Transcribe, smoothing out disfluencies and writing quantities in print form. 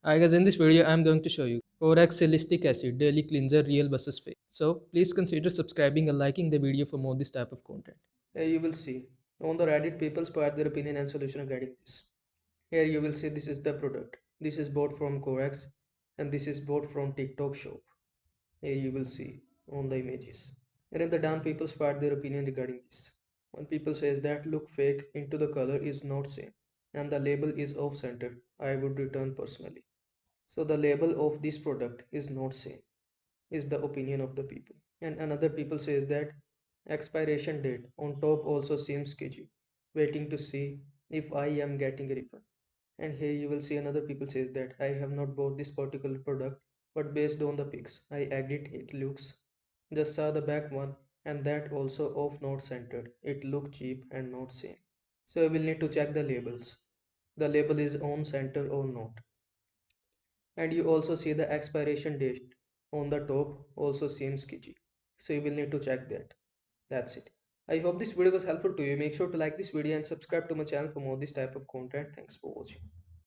I guess in this video I'm going to show you Cosrx Salicylic Acid Daily Cleanser Real versus Fake. So please consider subscribing and liking the video for more this type of content. Here you will see on the Reddit people provide their opinion and solution regarding this. Here you will see this is the product. This is bought from Cosrx and this is bought from TikTok shop. Here you will see on the images. And in the down people provide their opinion regarding this. One people says that look fake into the color is not same and the label is off center. I would return personally. So the label of this product is not same is the opinion of the people. And another people says that expiration date on top also seems sketchy, waiting to see if I am getting a refund. And here you will see another people says that I have not bought this particular product, but based on the pics I agreed it looks, just saw the back one, and that also off not centered, it look cheap and not same. So I will need to check the labels, the label is on center or not. And you also see the expiration date on the top also seems sketchy, so you will need to check that. That's it. I hope this video was helpful to you. Make sure to like this video and subscribe to my channel for more this type of content. Thanks for watching.